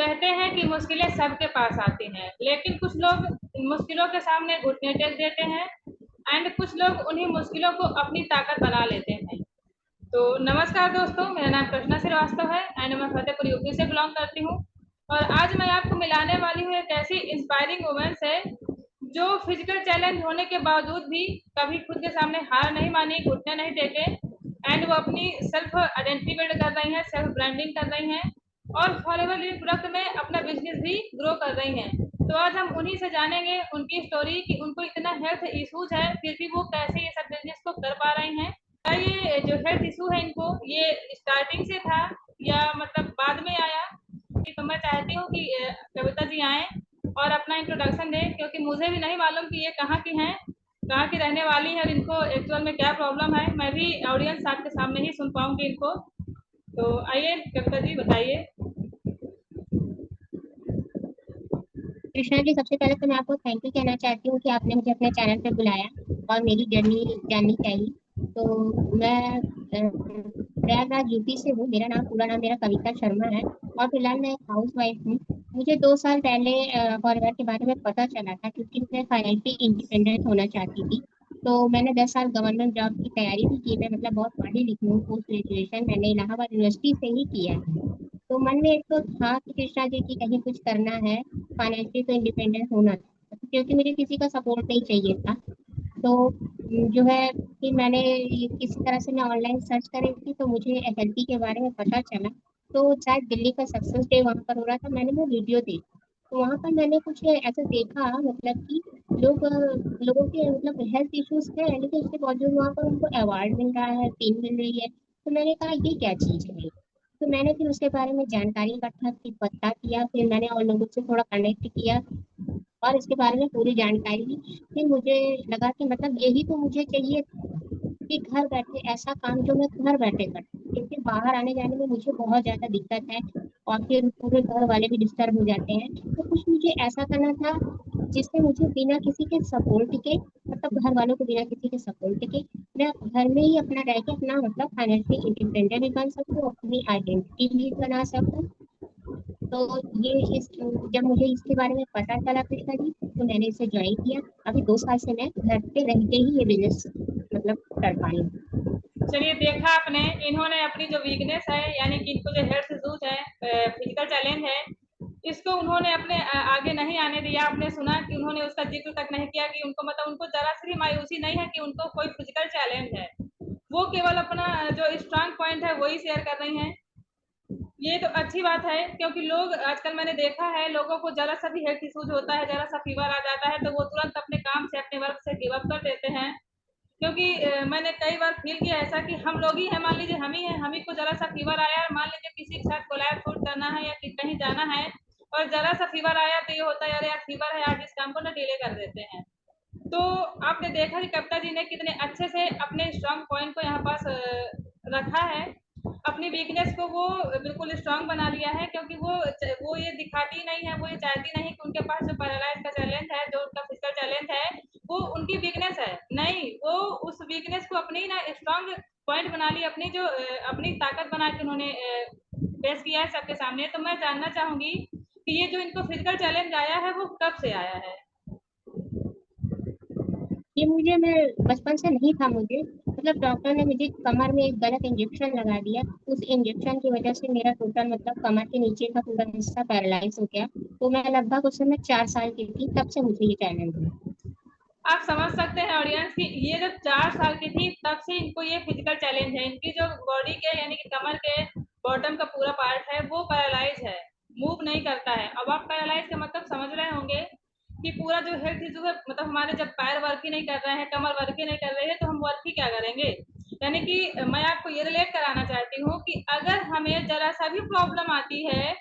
कहते हैं कि मुश्किलें सबके पास आती हैं, लेकिन कुछ लोग मुश्किलों के सामने घुटने टेक देते हैं एंड कुछ लोग उन्हीं मुश्किलों को अपनी ताकत बना लेते हैं। तो नमस्कार दोस्तों, मेरा नाम कृष्णा श्रीवास्तव है एंड मैं फतेहपुर यूपी से बिलोंग करती हूँ। और आज मैं आपको मिलाने वाली हूँ एक ऐसी इंस्पायरिंग वुमेन से जो फिजिकल चैलेंज होने के बावजूद भी कभी खुद के सामने हार नहीं मानी, घुटने नहीं टेके एंड वो अपनी सेल्फ आइडेंटिटी बिल्ड कर रही हैं, सेल्फ ब्रांडिंग कर रही हैं और फॉरएवर लिविंग प्रोडक्ट में अपना बिजनेस भी ग्रो कर रही हैं। तो आज हम उन्हीं से जानेंगे उनकी स्टोरी कि उनको इतना हेल्थ इश्यूज है फिर भी वो कैसे ये सब बिजनेस को कर पा रही हैं। क्या ये जो हेल्थ इशू है इनको ये स्टार्टिंग से था या मतलब बाद में आया? तो मैं चाहती हूँ कि कविता जी आए और अपना इंट्रोडक्शन दें, क्योंकि मुझे भी नहीं मालूम कि ये कहाँ की हैं, कहाँ की रहने वाली है और इनको एक्चुअल में क्या प्रॉब्लम है। मैं भी ऑडियंस आपके सामने ही सुन पाऊंगी इनको। तो आइए कविता जी बताइए। कृष्णा जी, सबसे पहले तो मैं आपको थैंक यू कहना चाहती हूँ कि आपने मुझे अपने चैनल पे बुलाया और मेरी जर्नी जाननी चाहिए। तो मैं प्रयागराज यूपी से हूँ। पूरा नाम मेरा कविता शर्मा है और फिलहाल मैं एक हाउस वाइफ हूँ। मुझे 2 साल पहले फॉरवर्ड के बारे में पता चला था क्योंकि मैं फाइनेंशियली इंडिपेंडेंट होना चाहती थी। तो मैंने 10 साल गवर्नमेंट जॉब की तैयारी भी की। मैं मतलब बहुत पढ़ी लिखी हूँ। पोस्ट ग्रेजुएशन मैंने इलाहाबाद यूनिवर्सिटी से ही किया है। तो मन में एक तो था कि कृष्णा जी की कहीं कुछ करना है, फाइनेंशियली तो इंडिपेंडेंट होना था क्योंकि मुझे किसी का सपोर्ट नहीं चाहिए था। तो जो है कि मैंने किसी तरह से मैं ऑनलाइन सर्च कर रही थी तो मुझे एसएलपी के बारे में पता चला। तो शायद दिल्ली का सक्सेस डे वहाँ पर हो रहा था, मैंने वो वीडियो देखा। तो वहाँ पर मैंने कुछ ऐसा देखा, मतलब कि लोगों के मतलब हेल्थ इश्यूज है लेकिन उसके बावजूद वहाँ पर उनको अवार्ड मिल रहा है, टीम मिल रही है। तो मैंने कहा ये क्या चीज़ है। तो मैंने फिर उसके बारे में जानकारी इकट्ठा की, पता किया, फिर मैंने और लोगों से थोड़ा कनेक्ट किया और इसके बारे में पूरी जानकारी ली। फिर मुझे लगा कि मतलब यही तो मुझे चाहिए कि घर बैठे ऐसा काम जो मैं घर बैठे कर, क्योंकि बाहर आने जाने में मुझे बहुत ज्यादा दिक्कत है और फिर पूरे घर वाले भी डिस्टर्ब हो जाते हैं। तो कुछ मुझे ऐसा करना था जिससे मुझे बिना किसी के सपोर्ट के, मतलब घर वालों को बिना किसी के सपोर्ट के, मैं घर में ही अपना रह के अपना मतलब फाइनेंशियली इंडिपेंडेंट भी बन सकूँ, अपनी आइडेंटिटी भी बना सकूँ। तो ये इस जब मुझे इसके बारे में पता चला कृष्णा जी, तो मैंने इसे ज्वाइन किया। अभी 2 साल से मैं घर पे रह के ही ये बिजनेस मतलब कर पा रही हूँ। चलिए, देखा आपने, इन्होंने अपनी जो वीकनेस है यानी कि इनको जो हेल्थ इश्यूज है, फिजिकल चैलेंज है, इसको उन्होंने अपने आगे नहीं आने दिया। आपने सुना कि उन्होंने उसका जिक्र तक नहीं किया कि उनको मतलब उनको जरा सी भी मायूसी नहीं है कि उनको कोई फिजिकल चैलेंज है। वो केवल अपना जो स्ट्रांग पॉइंट है वही शेयर कर रही हैं। ये तो अच्छी बात है, क्योंकि लोग आजकल मैंने देखा है लोगों को जरा सा भी हेल्थ इश्यूज होता है, जरा सा फीवर आ जाता है तो वो तुरंत अपने काम से अपने वर्क से गिव अप कर देते हैं। क्योंकि मैंने कई बार फील किया ऐसा कि हम लोग ही हैं, मान लीजिए हम ही को जरा सा फीवर आया, मान लीजिए किसी के साथ कोलैब शूट करना है या कहीं जाना है और जरा सा फीवर आया तो ये होता है, अरे यार फीवर है, आज इस काम को ना डिले कर देते हैं। तो आपने देखा कि कविता जी ने कितने अच्छे से अपने स्ट्रांग पॉइंट को यहाँ पास रखा है, अपनी वीकनेस को वो बिल्कुल स्ट्रांग बना लिया है। क्योंकि वो ये दिखाती नहीं है, वो ये चाहती नहीं कि उनके पास जो पैरालाइज का चैलेंज है, जो उनका फिजिकल चैलेंज है, वो उनकी वीकनेस है। नहीं, वो उस वीकनेस को अपनी ना स्ट्रांग पॉइंट बना ली, अपनी जो अपनी ताकत बना के उन्होंने पेश किया है सबके सामने। तो मैं जानना चाहूंगी कि ये जो इनको फिजिकल चैलेंज आया है वो कब से आया है? ये मुझे मैं बचपन से नहीं था। मुझे मतलब डॉक्टर ने मुझे कमर में एक गलत इंजेक्शन लगा दिया। उस इंजेक्शन की वजह से मेरा टोटल मतलब कमर के नीचे का पूरा हिस्सा पैरालाइज हो गया। तो मैं लगभग उस समय 4 साल की थी, तब से मुझे ये चैलेंज हुआ। आप समझ सकते हैं ऑडियंस कि ये जब 4 साल की थी तब से इनको ये फिजिकल चैलेंज है। इनकी जो बॉडी के यानी कि कमर के बॉटम का पूरा पार्ट है वो पैरालाइज है, मूव नहीं करता है। अब आप पैरालाइज का मतलब समझ रहे होंगे कि पूरा जो हेल्थ इशू है, मतलब हमारे जब पैर वर्क ही नहीं कर रहे हैं, कमर वर्क ही नहीं कर रही है, तो हम वर्क ही क्या करेंगे। यानी कि मैं आपको ये रिलेट कराना चाहती हूँ कि अगर हमें जरा सा भी प्रॉब्लम आती है,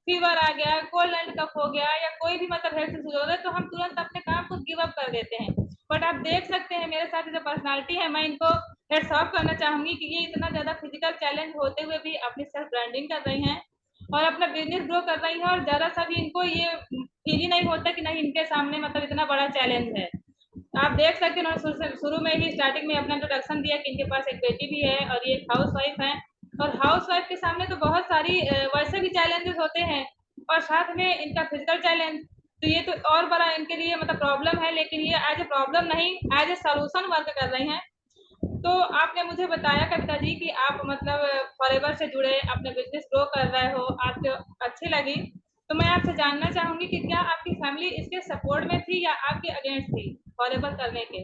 फीवर आ गया, कोल्ड एंड कफ हो गया या कोई भी मतलब हेल्थ इशू हो गया, तो हम तुरंत अपने काम को गिव अप कर देते हैं। बट आप देख सकते हैं मेरे साथ जो पर्सनालिटी है, मैं इनको हेड्स ऑफ करना चाहूंगी कि ये इतना ज्यादा फिजिकल चैलेंज होते हुए भी अपनी सेल्फ ब्रांडिंग कर रही हैं और अपना बिजनेस ग्रो कर रही हैं, और जरा सा भी इनको ये फील ही नहीं होता कि नहीं इनके सामने मतलब इतना बड़ा चैलेंज है। आप देख सकते हैं उन्होंने शुरू में ही स्टार्टिंग में अपना इंट्रोडक्शन दिया कि इनके पास एक बेटी भी है और ये एक हाउस वाइफ है। और हाउस वाइफ के सामने तो बहुत सारी वैसे भी चैलेंजेस होते हैं और साथ में इनका फिजिकल चैलेंज, तो ये तो और बड़ा इनके लिए मतलब प्रॉब्लम है, लेकिन ये एज ए प्रॉब्लम नहीं, एज ए सॉल्यूशन वर्क कर रही हैं। तो आपने मुझे बताया कविता जी कि आप मतलब फॉरएवर से जुड़े अपने बिजनेस ग्रो कर रहे हो, आपको अच्छी लगी। तो मैं आपसे जानना चाहूंगी कि क्या आपकी फैमिली इसके सपोर्ट में थी या आपके अगेंस्ट थी फॉरएवर करने के?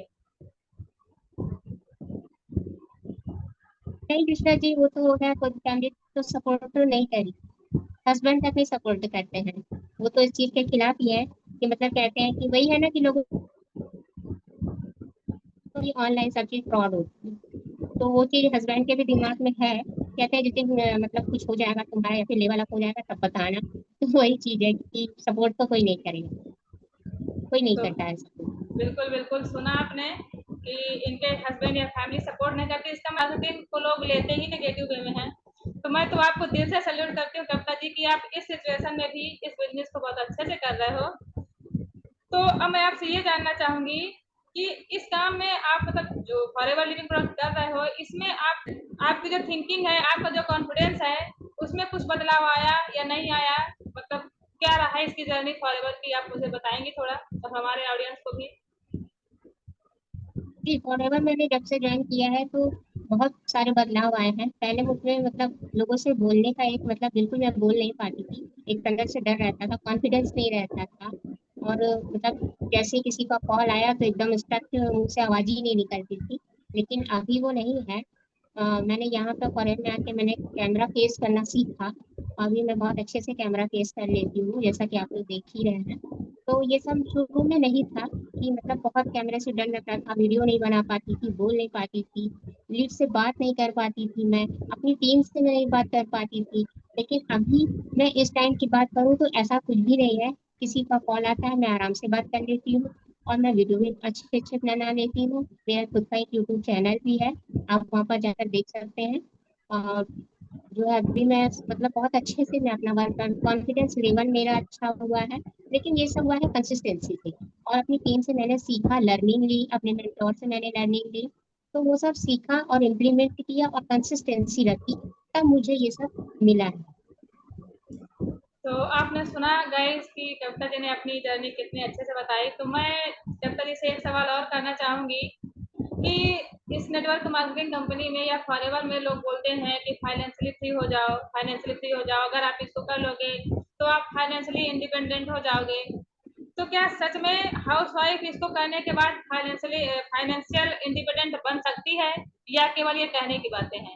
नहीं कृष्णा जी, वो तो है, खुद फैमिली तो सपोर्ट तो नहीं करी। हस्बैंड तक नहीं सपोर्ट करते हैं। वो तो इस चीज के खिलाफ ही है, कि मतलब कहते हैं कि वही है ना कि लोगों को ऑनलाइन सब चीज फ्रॉड होती है। तो वो चीज हस्बैंड के भी दिमाग में है। कहते हैं जिस दिन मतलब कुछ हो जाएगा तुम्हारा या फिर लेवल अप हो जाएगा तब बताना। तो वही चीज है कि सपोर्ट तो कोई नहीं करेगा, कोई नहीं तो करता है सपोर्ट। बिल्कुल बिल्कुल सुना आपने कि इनके हस्बैंड या फैमिली सपोर्ट नहीं करती, इसका मतलब कि इनको लोग लेते ही नेगेटिव वे में हैं। तो मैं तो आपको दिल से सैल्यूट करती हूँ कविता जी कि आप इस सिचुएशन में भी इस बिजनेस को बहुत अच्छे से कर रहे हो। तो अब मैं आपसे ये जानना चाहूंगी कि इस काम में आप मतलब जो फॉरएवर लिविंग प्रोडक्ट कर रहे हो, इसमें आप आपकी जो थिंकिंग है, आपका जो कॉन्फिडेंस है, उसमें कुछ बदलाव आया या नहीं आया? मतलब क्या रहा है इसकी जर्नी फॉरएवर की, आप मुझे बताएंगे थोड़ा और हमारे ऑडियंस को भी? जी, फॉरएवर मैंने जब से ज्वाइन किया है तो बहुत सारे बदलाव आए हैं। पहले मुझे मतलब लोगों से बोलने का एक मतलब बिल्कुल मैं बोल नहीं पाती थी। एक अंदर से डर रहता था, कॉन्फिडेंस नहीं रहता था। और मतलब जैसे किसी का कॉल आया तो एकदम स्टक, मुंह से आवाज ही नहीं निकलती थी। लेकिन अभी वो नहीं है। मैंने यहाँ पे फॉरेन में आके मैंने कैमरा फेस करना सीखा। अभी मैं बहुत अच्छे से कैमरा फेस कर लेती हूँ, जैसा कि आप लोग देख ही रहे हैं। तो ये सब शुरू में नहीं था, कि मतलब बहुत कैमरे से डर लगता था, वीडियो नहीं बना पाती थी, बोल नहीं पाती थी, लीड से बात नहीं कर पाती थी, मैं अपनी टीम से नहीं बात कर पाती थी। लेकिन अभी मैं इस टाइम की बात करूँ तो ऐसा कुछ भी नहीं है। किसी का कॉल आता है मैं आराम से बात कर लेती हूँ, और मैं वीडियो भी अच्छे अच्छे बना लेती हूँ। मेरा खुद का एक यूट्यूब चैनल भी है, आप वहाँ पर जाकर देख सकते हैं। और जो है अभी मैं मतलब बहुत अच्छे से मैं अपना वर्क कर, कॉन्फिडेंस लेवल मेरा अच्छा हुआ है। लेकिन ये सब हुआ है कंसिस्टेंसी से, और अपनी टीम से मैंने सीखा, लर्निंग ली, अपने मेंटोर से मैंने लर्निंग ली। तो वो सब सीखा और इम्प्लीमेंट किया और कंसिस्टेंसी रखी, तब मुझे ये सब मिला है। तो आपने सुना गाइस कि कविता जी ने अपनी जर्नी कितनी अच्छे से बताई। तो मैं कविता जी से एक सवाल और करना चाहूंगी कि इस नेटवर्क मार्केटिंग कंपनी में या फॉरएवर में लोग बोलते हैं कि फाइनेंशियली फ्री हो जाओ, फाइनेंशियली फ्री हो जाओ, अगर आप इसको कर लोगे तो आप फाइनेंशियली इंडिपेंडेंट हो जाओगे। तो क्या सच में हाउस वाइफ इसको करने के बाद फाइनेंशियली फाइनेंशियल इंडिपेंडेंट बन सकती है, या केवल ये कहने की बातें हैं?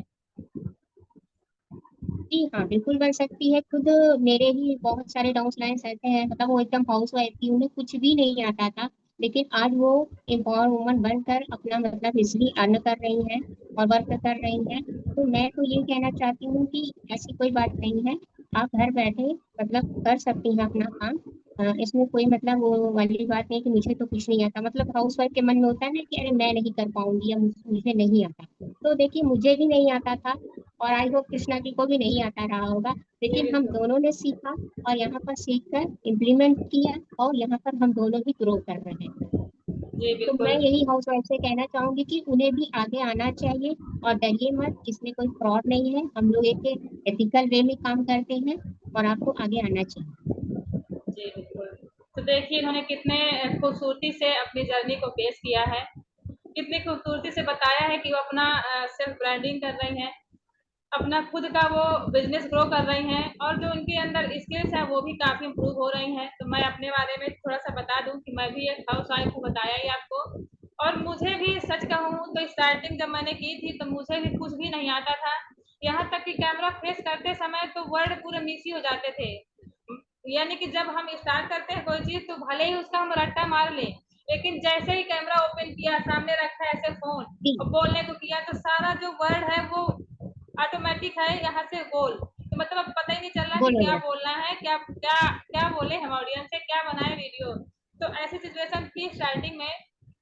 जी हाँ, बिल्कुल बन सकती है। खुद मेरे ही बहुत सारे डाउन लाइन्स ऐसे हैं, मतलब वो एकदम हाउस वाइफ थी, उन्हें कुछ भी नहीं आता था। लेकिन आज वो एम्पावर वुमन बनकर अपना मतलब इजली अर्न कर रही हैं और वर्क कर रही हैं। तो मैं तो ये कहना चाहती हूँ कि ऐसी कोई बात नहीं है। आप घर बैठे मतलब कर सकती हैं अपना काम। इसमें कोई मतलब वो वाली बात नहीं कि मुझे तो कुछ नहीं आता। मतलब हाउस वाइफ के मन में होता है ना कि अरे मैं नहीं कर पाऊंगी या मुझे नहीं आता। तो देखिए, मुझे भी नहीं आता था, और आई होप कृष्णा जी को भी नहीं आता रहा होगा। जी लेकिन हम बिल्कुल। दोनों ने सीखा, और यहाँ पर सीख कर इम्प्लीमेंट किया, और यहाँ पर हम दोनों भी ग्रो कर रहे हैं। जी तो मैं बिल्कुल। यही हाउस वाइफ से कहना चाहूंगी कि उन्हें भी आगे आना चाहिए। और डरिए मत, इसमें कोई फ्रॉड नहीं है, हम लोग एक एथिकल वे में काम करते हैं, और आपको आगे आना चाहिए। जी बिल्कुल। तो देखिए इन्होंने कितने खूबसूरती से अपनी जर्नी को पेश किया है, कितनी खूबसूरती से बताया है कि वो अपना सेल्फ ब्रांडिंग कर रही हैं, अपना खुद का वो बिजनेस ग्रो कर रही हैं, और जो उनके अंदर स्किल्स हैं वो भी काफ़ी इम्प्रूव हो रही हैं। तो मैं अपने बारे में थोड़ा सा बता दूं कि मैं भी एक हाउस वाइफ हूँ, बताया ही आपको। और मुझे भी सच कहूँ तो स्टार्टिंग जब मैंने की थी तो मुझे भी कुछ भी नहीं आता था। यहाँ तक कि कैमरा फेस करते समय तो वर्ड पूरे मिस ही हो जाते थे। यानी कि जब हम स्टार्ट करते हैं कोई चीज़ तो भले ही उसका हम रट्टा मार लें, लेकिन जैसे ही कैमरा ओपन किया, सामने रखा ऐसे फ़ोन जी, और बोलने को किया, तो सारा जो वर्ड है वो ऑटोमेटिक है यहाँ से गोल। तो मतलब अब पता ही नहीं चल रहा कि गोल हो क्या जाता बोलना है, क्या क्या क्या बोले हम ऑडियंस से, क्या बनाए वीडियो। तो ऐसी सिचुएशन थी स्टार्टिंग में।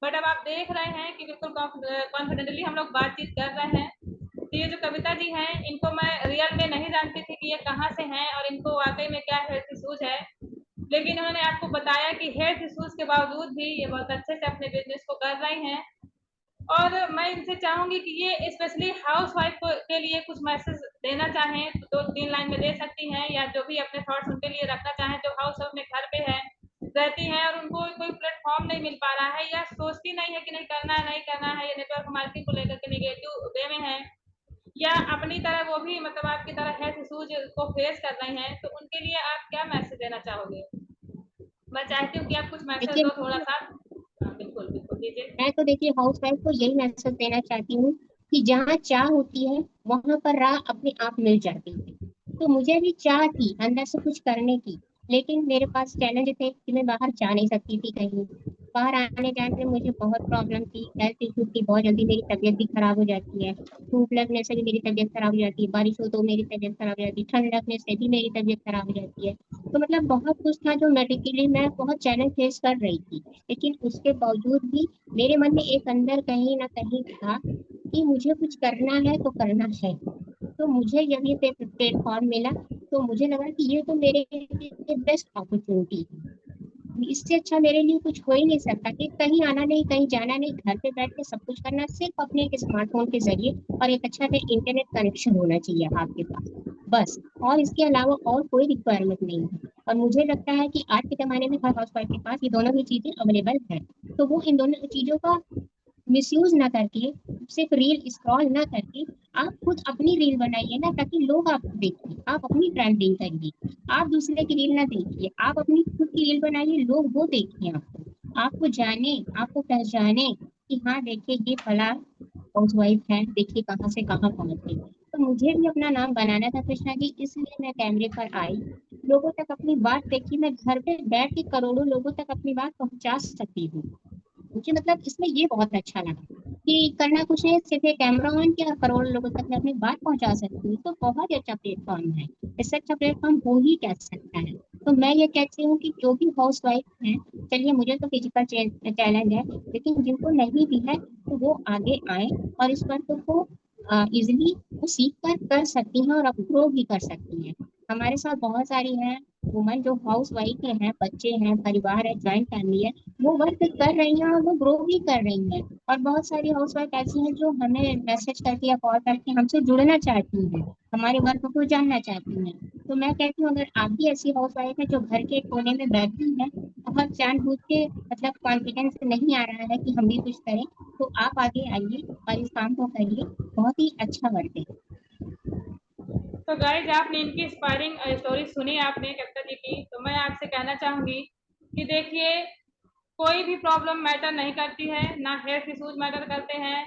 बट अब आप देख रहे हैं कि बिल्कुल कॉन्फिडेंटली हम लोग बातचीत कर रहे हैं। तो ये जो कविता जी हैं, इनको मैं रियल में नहीं जानती थी कि ये कहाँ से हैं और इनको वाकई में क्या हेल्थ इशूज है। लेकिन उन्होंने आपको बताया कि हेल्थ इश्यूज के बावजूद भी ये बहुत अच्छे से अपने बिजनेस को कर रही हैं। और मैं इनसे चाहूंगी कि ये स्पेशली हाउस वाइफ के लिए कुछ मैसेज देना चाहें तो 2-3 लाइन में दे सकती हैं, या जो भी अपने थॉट्स उनके लिए रखना चाहें जो हाउस वाइफ अपने घर पे है रहती हैं और उनको कोई प्लेटफॉर्म नहीं मिल पा रहा है, या सोचती नहीं है कि नहीं करना है, नहीं करना है, या नेटवर्क मार्केटिंग को लेकर के नेगेटिव वे में है, या अपनी तरह वो भी मतलब आपकी तरह हेल्थ इश्यूज को फेस कर रही हैं, तो उनके लिए आप क्या मैसेज देना चाहोगे? मैं चाहती हूँ कि आप कुछ मैसेज देखिए, दो थोड़ा सा। हाँ, बिल्कुल बिल्कुल दीजिए। मैं तो देखिए हाउस वाइफ को यही मैसेज देना चाहती हूँ कि जहाँ चाह होती है वहां पर राह अपने आप मिल जाती है। तो मुझे भी चाह थी अंदर से कुछ करने की, लेकिन मेरे पास चैलेंज थे कि मैं बाहर जा नहीं सकती थी कहीं। बाहर आने जाने में मुझे बहुत प्रॉब्लम थी, हेल्थ इशू थी, बहुत जल्दी मेरी तबीयत भी खराब हो जाती है। धूप लगने से भी मेरी तबीयत खराब हो जाती है, बारिश हो तो मेरी तबीयत खराब हो जाती है, ठंड लगने से भी मेरी तबीयत खराब हो जाती है। तो मतलब बहुत कुछ था जो मेडिकली मैं बहुत चैलेंज फेस कर रही थी। लेकिन उसके बावजूद भी मेरे मन में एक अंदर कहीं ना कहीं था कि मुझे कुछ करना है तो करना है। तो मुझे जब ये प्लेटफॉर्म मिला तो मुझे लगा कि ये तो मेरे लिए बेस्ट अपॉर्चुनिटी है। इससे अच्छा मेरे लिए कुछ हो ही नहीं सकता कि कहीं आना नहीं, कहीं जाना नहीं, घर पे बैठ के सब कुछ करना, सिर्फ अपने एक स्मार्टफोन के जरिए। और एक अच्छा से इंटरनेट कनेक्शन होना चाहिए आपके पास, बस। और इसके अलावा और कोई रिक्वायरमेंट नहीं है। और मुझे लगता है कि आज के जमाने में हर हाउस वाइफ के पास ये दोनों ही चीजें अवेलेबल है। तो वो इन दोनों चीजों का मिसयूज ना करके, सिर्फ रील स्क्रॉल ना करके, आप खुद अपनी रील बनाइए ना, ताकि लोग आपको देखिए। आप अपनी ब्रांडिंग करिए, आप दूसरे की रील ना देखिए, आप अपनी खुद की रील बनाइए, लोग वो देखिए आपको, आपको जाने, आपको पहचाने कि हाँ देखिए ये फला हाउस वाइफ है, देखिए कहाँ से कहाँ पहुंच गई। तो मुझे भी अपना नाम बनाना था कृष्णा जी, इसलिए मैं कैमरे पर आई। लोगों तक अपनी बात देखी, मैं घर पे बैठ के करोड़ों लोगों तक अपनी बात पहुंचा सकती हूँ। मुझे मतलब इसमें ये बहुत अच्छा लगा कि करना कुछ नहीं, सिर्फ एक कैमरा ऑन किया, करोड़ लोगों तक मैं अपनी बात पहुंचा सकती हूँ। तो बहुत ही अच्छा प्लेटफॉर्म है, इससे अच्छा प्लेटफॉर्म हो ही क्या सकता है। तो मैं ये कहती हूँ कि जो भी हाउस वाइफ है, चलिए मुझे तो फिजिकल चैलेंज है, लेकिन जिनको नहीं भी है तो वो आगे आए और इस पर तो वो इजिली वो सीख कर सकती हैं और ग्रो भी कर सकती हैं। हमारे साथ बहुत सारी हैं वुमन जो हाउस वाइफ हैं, बच्चे हैं, परिवार है, ज्वाइंट फैमिली है, वो वर्क कर रही हैं और वो ग्रो भी कर रही हैं। और बहुत सारी हाउस वाइफ ऐसी हैं जो हमें मैसेज करके या कॉल करके हमसे जुड़ना चाहती हैं, हमारे वर्क को जानना चाहती हैं। तो मैं कहती हूँ अगर आप भी ऐसी हाउस वाइफ है जो घर के कोने में बैठी है, बहुत जानबूझ के मतलब कॉन्फिडेंस नहीं आ रहा है कि हम भी कुछ करें, तो आप आगे आइए और इस काम को करिए। बहुत ही अच्छा वर्क है। तो गाइज आपने इनकी इंस्पायरिंग स्टोरी सुनी आपने कविता जी की, तो मैं आपसे कहना चाहूंगी कि देखिए कोई भी प्रॉब्लम मैटर नहीं करती है, ना हेल्थ इश्यूज मैटर करते हैं,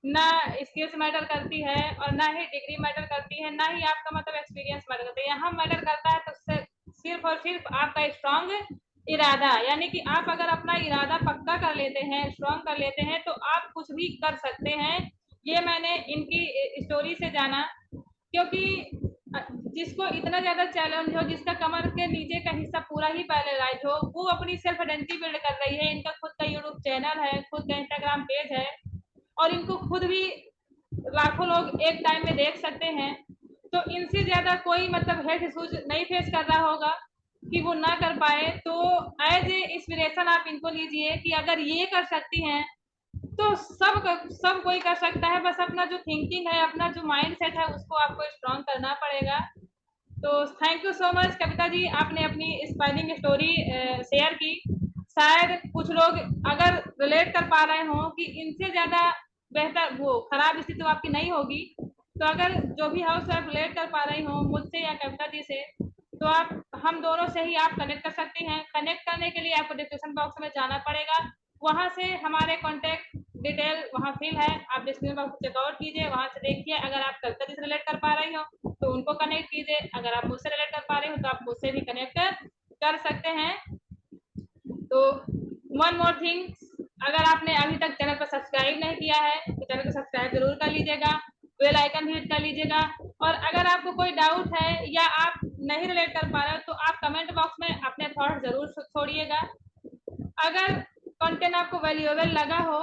ना स्किल्स मैटर करती है, और ना ही डिग्री मैटर करती है, ना ही आपका मतलब एक्सपीरियंस मैटर करता है। यहाँ मैटर करता है तो सिर्फ और सिर्फ आपका स्ट्रांग इरादा, यानी कि आप अगर अपना इरादा पक्का कर लेते हैं, स्ट्रांग कर लेते हैं, तो आप कुछ भी कर सकते हैं। ये मैंने इनकी स्टोरी से जाना, क्योंकि जिसको इतना ज्यादा चैलेंज हो, जिसका कमर के नीचे का हिस्सा पूरा ही पैरालाइज हो, वो अपनी सेल्फ आइडेंटिटी बिल्ड कर रही है। इनका खुद का यूट्यूब चैनल है, खुद का इंस्टाग्राम पेज है, और इनको खुद भी लाखों लोग एक टाइम में देख सकते हैं। तो इनसे ज्यादा कोई मतलब हेल्थ इश्यूज नहीं फेस कर रहा होगा कि वो ना कर पाए। तो एज ए इंस्पिरेशन आप इनको लीजिए कि अगर ये कर सकती हैं तो सब कोई कर सकता है। बस अपना जो थिंकिंग है, अपना जो माइंड सेट है, उसको आपको स्ट्रॉन्ग करना पड़ेगा। तो thank you so much Kavita ji, आपने अपनी इंस्पायरिंग स्टोरी शेयर की। शायद कुछ लोग अगर रिलेट कर पा रहे हों कि इनसे ज़्यादा बेहतर वो खराब स्थिति तो आपकी नहीं होगी, तो अगर जो भी हाउस वाइफ रिलेट कर पा रही हों मुझसे या कविता जी से, तो आप हम दोनों से ही आप कनेक्ट कर सकती हैं। कनेक्ट करने के लिए आपको डिस्क्रिप्शन बॉक्स में जाना पड़ेगा, वहाँ से हमारे कॉन्टैक्ट डिटेल वहाँ फिल है, आप डिस्क्रिप्शन बॉक्स चेकआउट कीजिए, वहाँ से देखिए। अगर आप कविता जी से रिलेट कर पा रही हो तो उनको कनेक्ट कीजिए, अगर आप मुझसे रिलेट कर पा रहे हो तो आप मुझसे भी कनेक्ट कर सकते हैं। तो वन मोर थिंग, अगर आपने अभी तक चैनल पर सब्सक्राइब नहीं किया है तो चैनल को सब्सक्राइब जरूर कर लीजिएगा, बेल आइकन भी हिट कर लीजिएगा। और अगर आपको कोई डाउट है या आप नहीं रिलेट कर पा रहे हो तो आप कमेंट बॉक्स में अपने थॉट जरूर छोड़िएगा। अगर कंटेंट आपको वैल्यूएबल लगा हो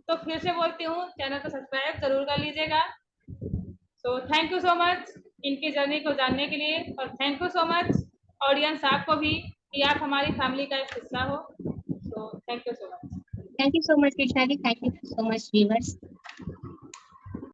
तो फिर से बोलती हूँ, चैनल को सब्सक्राइब जरूर कर लीजिएगा। सो थैंक यू सो मच इनकी जर्नी को जानने के लिए, और thank you so much audience आपको भी कि आप हमारी फैमिली का एक हिस्सा हो। So thank you so much. Thank you so much Krishna ji, thank you so much viewers.